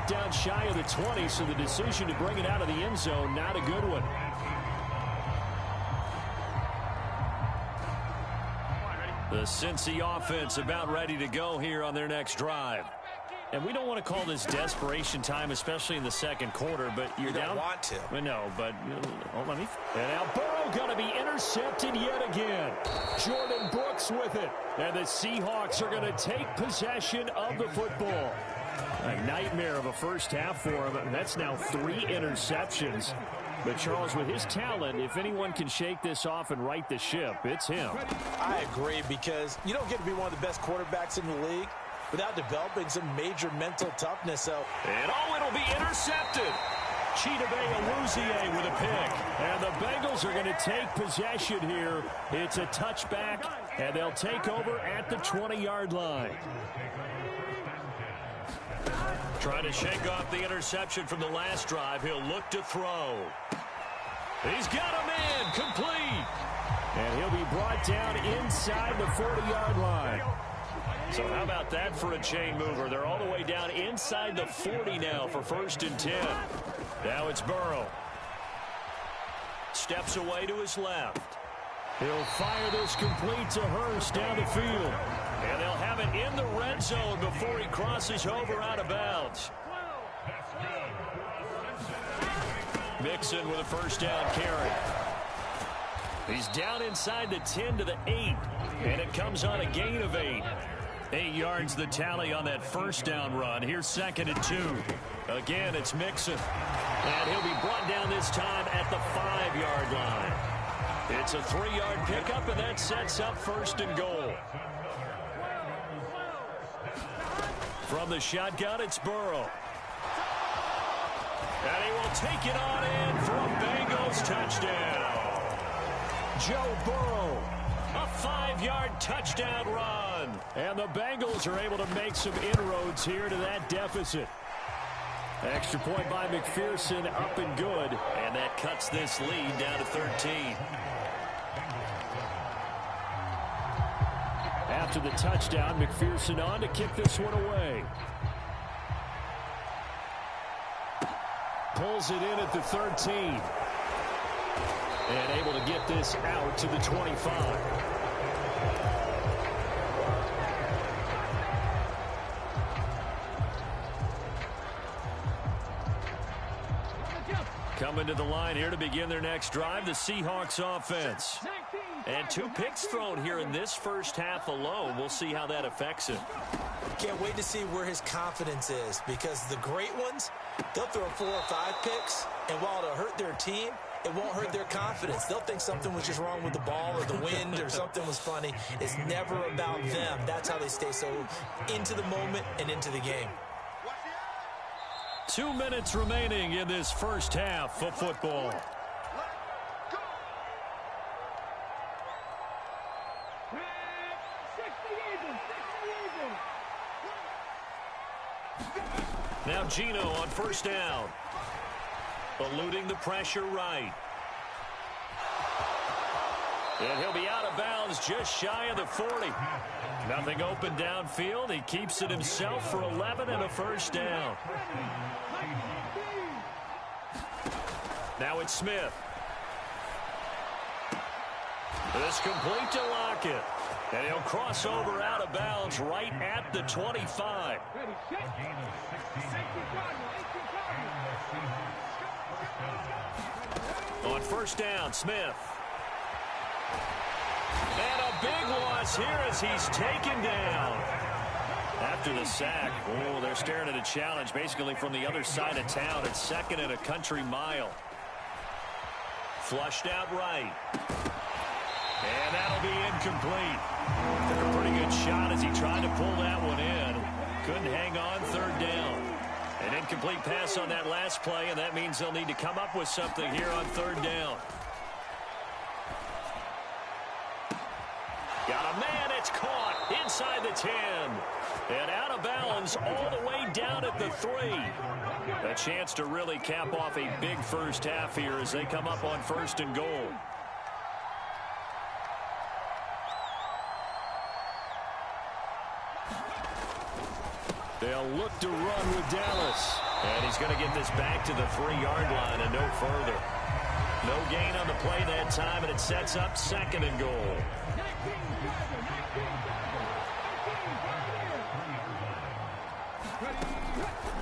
brought down shy of the 20, so the decision to bring it out of the end zone, not a good one. The Cincy offense about ready to go here on their next drive. And we don't want to call this desperation time, especially in the second quarter, but you're down. You don't want to. Well, no, but hold on. And now Burrow going to be intercepted yet again. Jordan Brooks with it. And the Seahawks are going to take possession of the football. A nightmare of a first half for him. That's now 3 interceptions. But, Charles, with his talent, if anyone can shake this off and right the ship, it's him. I agree, because you don't get to be one of the best quarterbacks in the league without developing some major mental toughness. So, and it'll be intercepted. Chidobe Awuzie with a pick. And the Bengals are going to take possession here. It's a touchback, and they'll take over at the 20-yard line. Trying to shake off the interception from the last drive. He'll look to throw. He's got him in. Complete. And he'll be brought down inside the 40-yard line. So how about that for a chain mover? They're all the way down inside the 40 now for 1st and 10. Now it's Burrow. Steps away to his left. He'll fire this complete to Hurst down the field. And they'll have it in the red zone before he crosses over out of bounds. Mixon with a first down carry. He's down inside the 10 to the 8. And it comes on a gain of 8. 8 yards the tally on that first down run. Here's 2nd and 2. Again, it's Mixon. And he'll be brought down this time at the 5-yard line. It's a 3-yard pickup, and that sets up 1st and goal. From the shotgun, it's Burrow. And he will take it on in for a Bengals touchdown. Joe Burrow, a 5-yard touchdown run. And the Bengals are able to make some inroads here to that deficit. Extra point by McPherson, up and good. And that cuts this lead down to 13. After the touchdown, McPherson on to kick this one away. Pulls it in at the 13. And able to get this out to the 25. Coming to the line here to begin their next drive, the Seahawks offense. And 2 picks thrown here in this first half alone. We'll see how that affects him. Can't wait to see where his confidence is, because the great ones, they'll throw 4 or 5 picks, and while it'll hurt their team, it won't hurt their confidence. They'll think something was just wrong with the ball or the wind or something was funny. It's never about them. That's how they stay so into the moment and into the game. 2 minutes remaining in this first half of football. Now Gino on first down. Eluding the pressure right. And he'll be out of bounds just shy of the 40. Nothing open downfield. He keeps it himself for 11 and a first down. Now it's Smith. This complete to Lockett. And he'll cross over out of bounds right at the 25. On first down, Smith. And a big loss here as he's taken down. After the sack, oh, they're staring at a challenge basically from the other side of town. It's 2nd and a country mile. Flushed out right. And that'll be incomplete. Took a pretty good shot as he tried to pull that one in. Couldn't hang on, 3rd down. An incomplete pass on that last play, and that means they'll need to come up with something here on 3rd down. Got a man, it's caught inside the 10. And out of bounds all the way down at the 3. A chance to really cap off a big first half here as they come up on 1st and goal. They'll look to run with Dallas. And he's going to get this back to the 3-yard line and no further. No gain on the play that time, and it sets up 2nd and goal.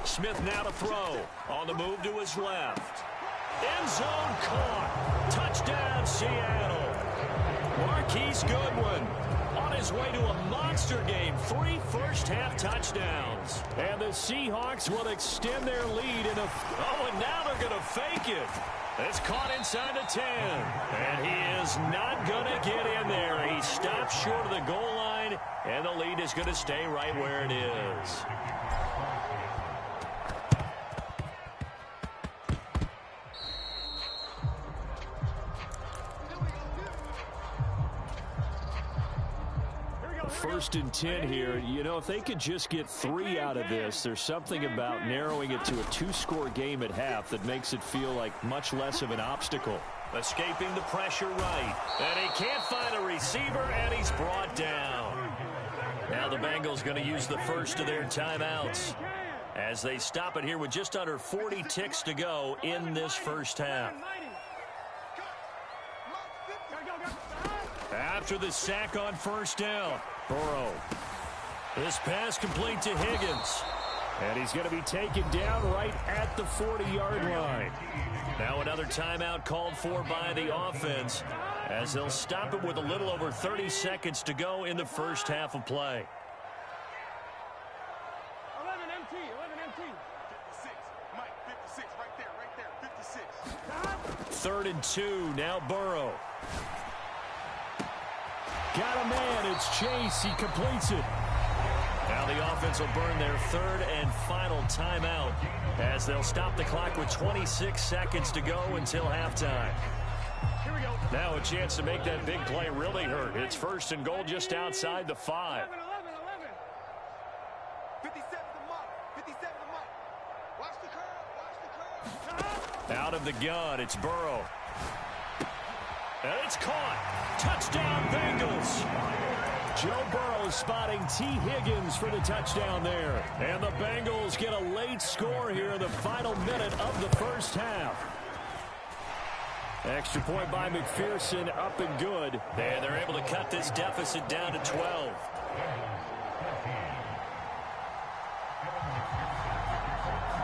Smith now to throw. On the move to his left. End zone caught. Touchdown, Seattle. Marquise Goodwin on his way to a monster game. 3 first-half touchdowns. And the Seahawks will extend their lead in a... Oh, and now they're going to fake it. It's caught inside the 10. And he is not going to get in there. He stops short of the goal line, and the lead is going to stay right where it is. First and 10 here. You know, if they could just get 3 out of this, there's something about narrowing it to a 2-score game at half that makes it feel like much less of an obstacle. Escaping the pressure right. And he can't find a receiver, and he's brought down. Now the Bengals going to use the first of their timeouts as they stop it here with just under 40 ticks to go in this first half. After the sack on first down, Burrow. This pass complete to Higgins. And he's going to be taken down right at the 40-yard line. Now another timeout called for by the offense as they'll stop it with a little over 30 seconds to go in the first half of play. 11 MT, 11 MT. 56, Mike, 56, right there, 56. 3rd and 2, now Burrow. Got a man, it's Chase, he completes it. Now the offense will burn their 3rd and final timeout as they'll stop the clock with 26 seconds to go until halftime. Here we go. Now a chance to make that big play really hurt. It's 1st and goal just outside the 5. 11, 57 the mark, 57 the mark. Watch the curve, watch the curve. Out of the gun, it's Burrow. And it's caught. Touchdown, Bengals. Joe Burrow spotting T. Higgins for the touchdown there. And the Bengals get a late score here in the final minute of the first half. Extra point by McPherson, up and good. And they're able to cut this deficit down to 12.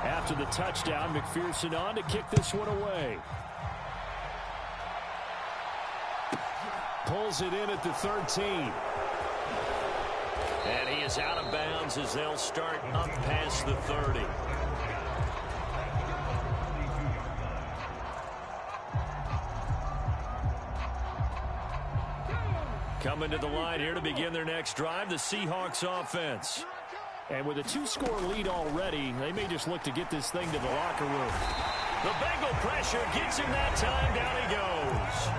After the touchdown, McPherson on to kick this one away. Pulls it in at the 13. And he is out of bounds as they'll start up past the 30. Coming to the line here to begin their next drive, the Seahawks offense. And with a 2-score lead already, they may just look to get this thing to the locker room. The Bengal pressure gets him that time. Down he goes.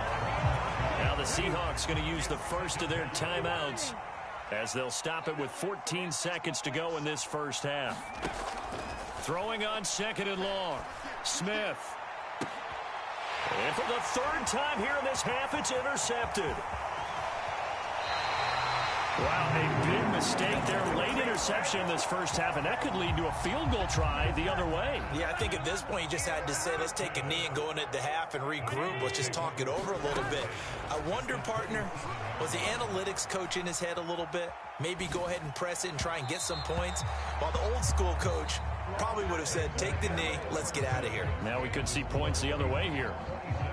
Now the Seahawks going to use the first of their timeouts as they'll stop it with 14 seconds to go in this first half. Throwing on 2nd and long. Smith. And for the 3rd time here in this half, it's intercepted. Wow, a big mistake there. Late interception in this first half, and that could lead to a field goal try the other way. Yeah, I think at this point you just had to say, let's take a knee and go into the half and regroup. Let's just talk it over a little bit. I wonder, partner, was the analytics coach in his head a little bit? Maybe go ahead and press it and try and get some points, while the old school coach probably would have said, take the knee, let's get out of here. Now we could see points the other way here.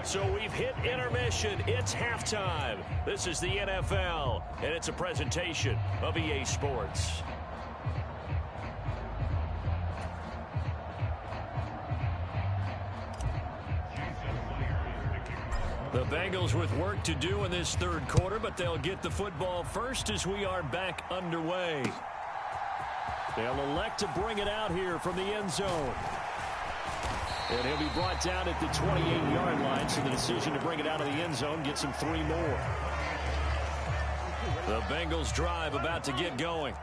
So we've hit intermission. It's halftime. This is the NFL, and it's a presentation of EA Sports. The Bengals with work to do in this 3rd quarter, but they'll get the football first as we are back underway. They'll elect to bring it out here from the end zone. And he'll be brought down at the 28-yard line, so the decision to bring it out of the end zone gets him 3 more. The Bengals drive about to get going.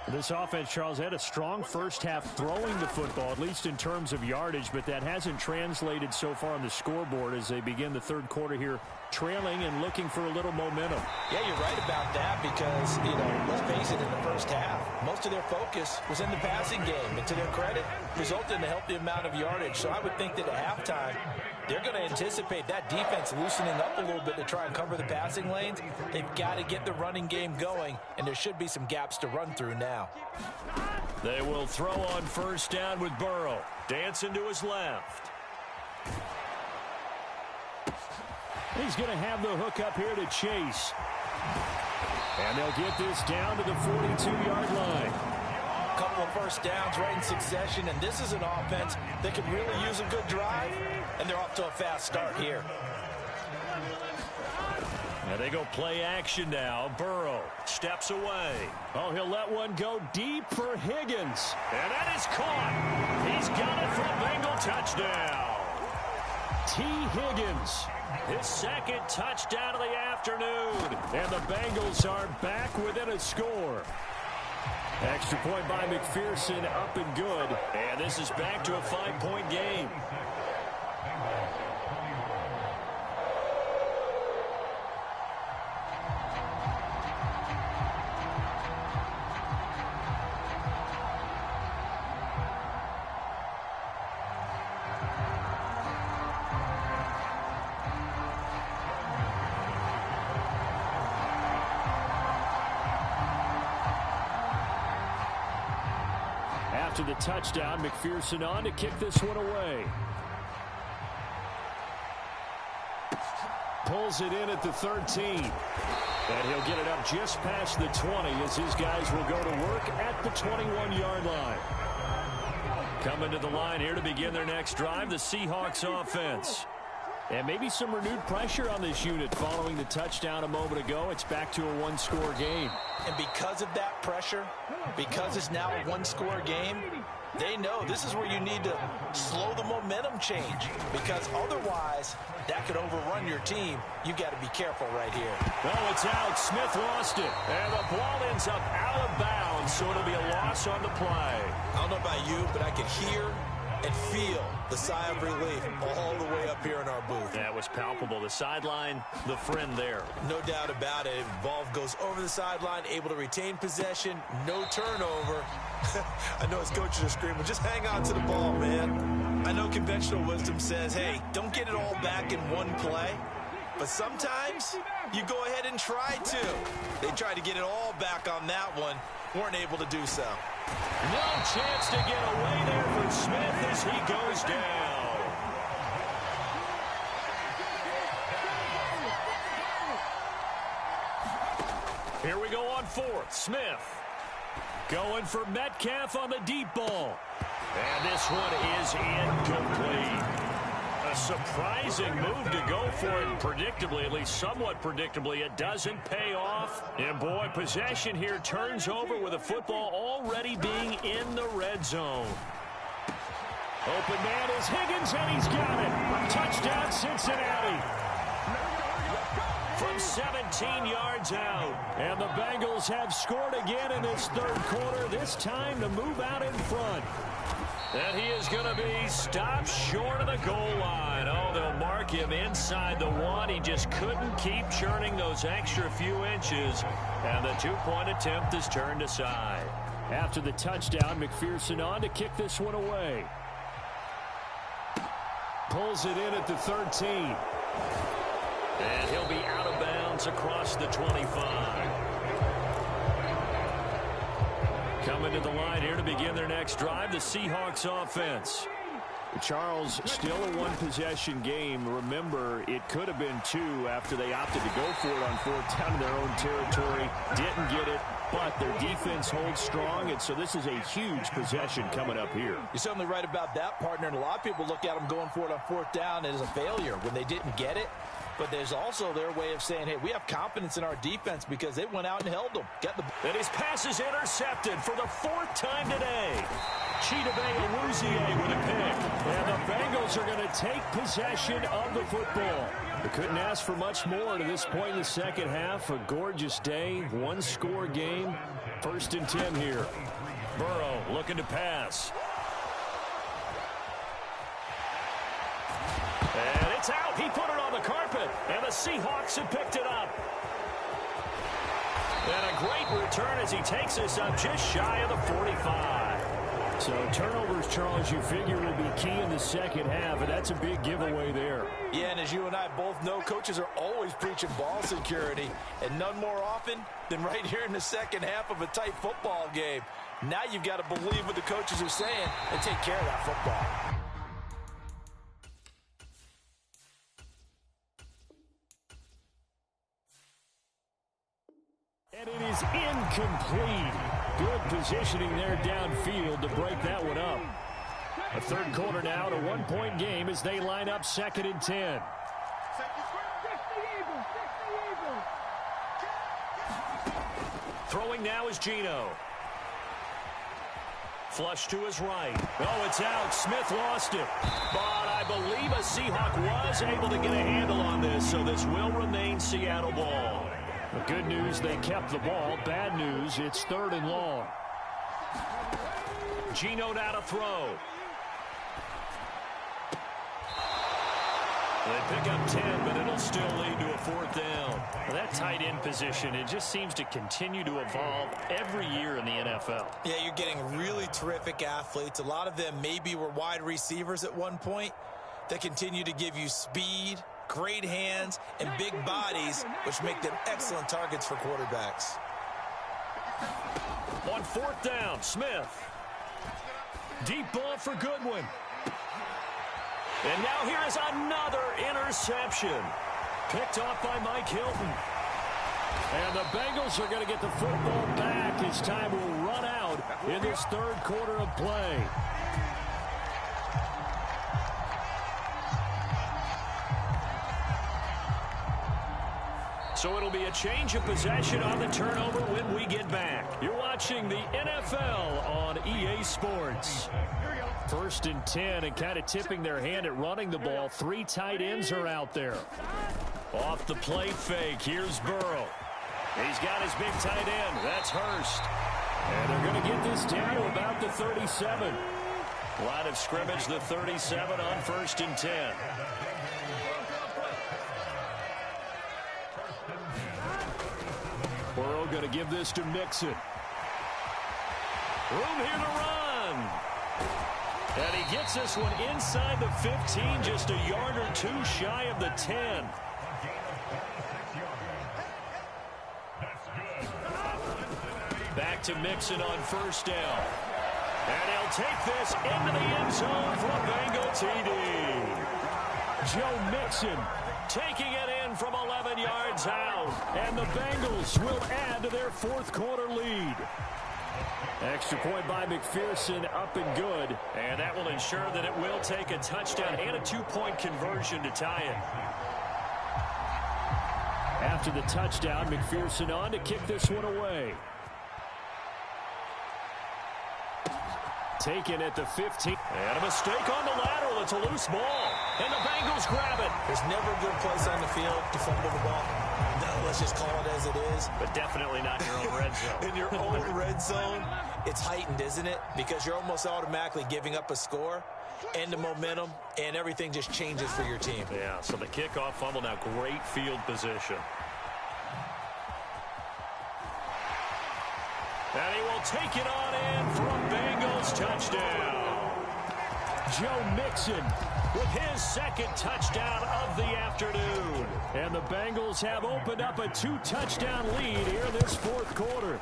This offense, Charles, had a strong first half throwing the football, at least in terms of yardage, but that hasn't translated so far on the scoreboard as they begin the third quarter here, trailing and looking for a little momentum. Yeah, you're right about that because, let's face it, in the first half, most of their focus was in the passing game. And to their credit, resulted in a healthy amount of yardage. So I would think that at halftime, they're going to anticipate that defense loosening up a little bit to try and cover the passing lanes. They've got to get the running game going, and there should be some gaps to run through now. They will throw on first down with Burrow. Dancing to his left. He's going to have the hook up here to Chase. And they'll get this down to the 42-yard line. A couple of first downs right in succession, and this is an offense that could really use a good drive, and they're off to a fast start here. And they go play action now. Burrow steps away. Oh, he'll let one go deep for Higgins. And that is caught. He's got it for a Bengal touchdown. T. Higgins, his second touchdown of the afternoon. And the Bengals are back within a score. Extra point by McPherson, up and good. And this is back to a 5-point game. After the touchdown, McPherson on to kick this one away. Pulls it in at the 13. And he'll get it up just past the 20 as his guys will go to work at the 21-yard line. Coming to the line here to begin their next drive, the Seahawks offense. And maybe some renewed pressure on this unit following the touchdown a moment ago. It's back to a one-score game. And because of that pressure, because it's now a one-score game, they know this is where you need to slow the momentum change, because otherwise that could overrun your team. You got to be careful right here. Oh, it's out. Smith lost it. And the ball ends up out of bounds, so it'll be a loss on the play. I don't know about you, but I can hear and feel the sigh of relief all the way up here in our booth. That was palpable. The sideline, the friend there. No doubt about it. Ball goes over the sideline, able to retain possession, no turnover. I know his coaches are screaming, just hang on to the ball, man. I know conventional wisdom says, hey, don't get it all back in one play. But sometimes you go ahead and try to. They tried to get it all back on that one. Weren't able to do so. No chance to get away there for Smith as he goes down. Here we go on fourth. Smith going for Metcalf on the deep ball. And this one is incomplete. A surprising move to go for it. Predictably, at least somewhat predictably, it doesn't pay off. And boy, possession here turns over with the football already being in the red zone. Open man is Higgins, and he's got it. Touchdown, Cincinnati. From 17 yards out. And the Bengals have scored again in this third quarter, this time to move out in front. And he is going to be stopped short of the goal line. Oh, they'll mark him inside the one. He just couldn't keep churning those extra few inches. And the two-point attempt is turned aside. After the touchdown, McPherson on to kick this one away. Pulls it in at the 13. And he'll be out of bounds across the 25. Coming to the line here to begin their next drive, the Seahawks offense. Charles, still a one-possession game. Remember, it could have been two after they opted to go for it on fourth down in their own territory. Didn't get it, but their defense holds strong, and so this is a huge possession coming up here. You're certainly right about that, partner, and a lot of people look at them going for it on fourth down as a failure when they didn't get it. But there's also their way of saying, hey, we have confidence in our defense because they went out and held them. And his pass is intercepted for the fourth time today. Chidobe Awuzie with a pick. And the Bengals are going to take possession of the football. They couldn't ask for much more to this point in the second half. A gorgeous day, one-score game. 1st and 10 here. Burrow looking to pass. And it's out. He put it on the carpet. And the Seahawks have picked it up. And a great return as he takes us up just shy of the 45. So turnovers, Charles, you figure will be key in the second half, and that's a big giveaway there. Yeah, and as you and I both know, coaches are always preaching ball security, and none more often than right here in the second half of a tight football game. Now you've got to believe what the coaches are saying and take care of that football. And it is incomplete. Good positioning there downfield to break that one up. A third quarter now, to 1-point game as they line up 2nd and 10. Throwing now is Geno. Flush to his right. Oh, it's out. Smith lost it. But I believe a Seahawk was able to get a handle on this, so this will remain Seattle ball. The good news, they kept the ball. Bad news, it's 3rd and long. Geno now to throw. They pick up 10, but it'll still lead to a 4th down. Well, that tight end position, it just seems to continue to evolve every year in the NFL. Yeah, you're getting really terrific athletes. A lot of them maybe were wide receivers at one point that continue to give you speed, great hands, and big bodies, which make them excellent targets for quarterbacks. On 4th down, Smith. Deep ball for Goodwin. And now here is another interception. Picked off by Mike Hilton. And the Bengals are going to get the football back as time will run out in this 3rd quarter of play. So it'll be a change of possession on the turnover when we get back. You're watching the NFL on EA Sports. 1st and 10, and kind of tipping their hand at running the ball. 3 tight ends are out there. Off the play fake, here's Burrow. He's got his big tight end. That's Hurst. And they're going to get this down to about the 37. Line of scrimmage, the 37 on 1st and 10. Burrow going to give this to Mixon. Room here to run. And he gets this one inside the 15, just a yard or 2 shy of the 10. Back to Mixon on 1st down. And he'll take this into the end zone for a Bengal TD. Joe Mixon taking it in from 11 yards out. And the Bengals will add to their 4th quarter lead. Extra point by McPherson, up and good. And that will ensure that it will take a touchdown and a 2-point conversion to tie it. After the touchdown, McPherson on to kick this one away. Taken at the 15. And a mistake on the lateral. It's a loose ball. And the Bengals grab it. There's never a good place on the field to fumble the ball. No, let's just call it as it is. But definitely not in your own red zone. In your own red zone, it's heightened, isn't it? Because you're almost automatically giving up a score and the momentum, and everything just changes for your team. Yeah, so the kickoff fumble, now great field position. And he will take it on in for a Bengals touchdown. Joe Mixon with his 2nd touchdown of the afternoon. And the Bengals have opened up a 2-touchdown lead here in this 4th quarter.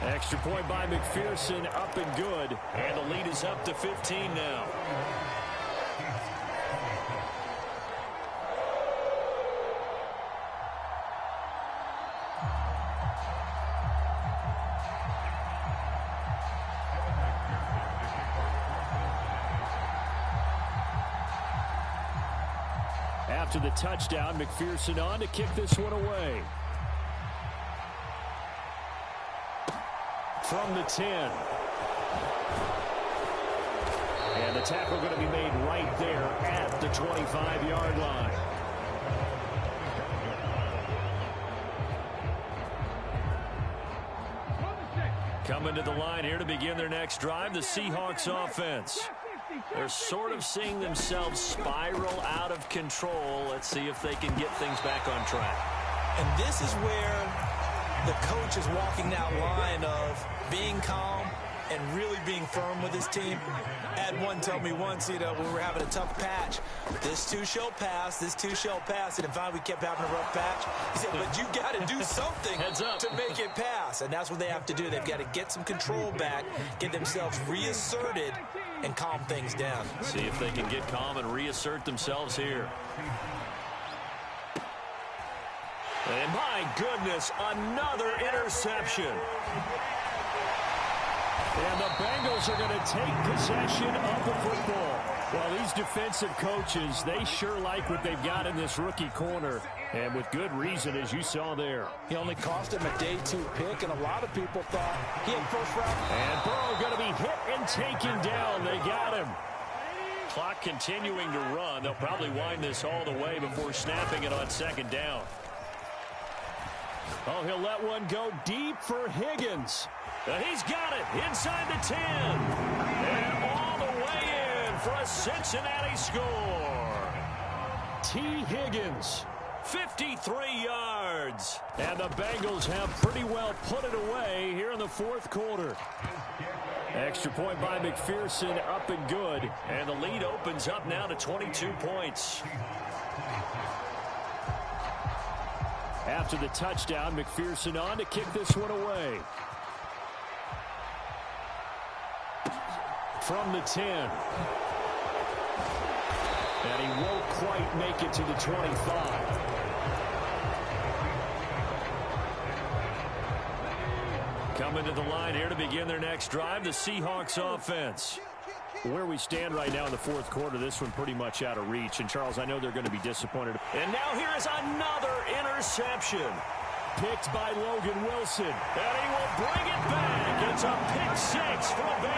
Extra point by McPherson, up and good. And the lead is up to 15 now. After the touchdown, McPherson on to kick this one away. From the 10. And the tackle going to be made right there at the 25-yard line. Coming to the line here to begin their next drive, the Seahawks offense. They're sort of seeing themselves spiral out of control. Let's see if they can get things back on track. And this is where the coach is walking that line of being calm and really being firm with his team. Had one told me once, when we were having a tough patch, this too shall pass, this too shall pass. And finally we kept having a rough patch. He said, but you got to do something to make it pass. And that's what they have to do. They've got to get some control back, get themselves reasserted, and calm things down. See if they can get calm and reassert themselves here. And my goodness, another interception. And the Bengals are going to take possession of the football. Well, these defensive coaches, they sure like what they've got in this rookie corner. And with good reason, as you saw there. He only cost him a day 2 pick, and a lot of people thought he had first round. And Burrow going to be hit and taken down. They got him. Clock continuing to run. They'll probably wind this all the way before snapping it on second down. Oh, he'll let one go deep for Higgins. He's got it inside the 10. And all the way in for a Cincinnati score. T. Higgins, 53 yards. And the Bengals have pretty well put it away here in the fourth quarter. Extra point by McPherson, up and good. And the lead opens up now to 22 points. After the touchdown, McPherson on to kick this one away. From the 10. And he won't quite make it to the 25. Coming to the line here to begin their next drive, the Seahawks offense. Where we stand right now in the fourth quarter, this one pretty much out of reach. And, Charles, I know they're going to be disappointed. And now here is another interception. Picked by Logan Wilson. And he will bring it back. It's a pick 6 for the Bengals.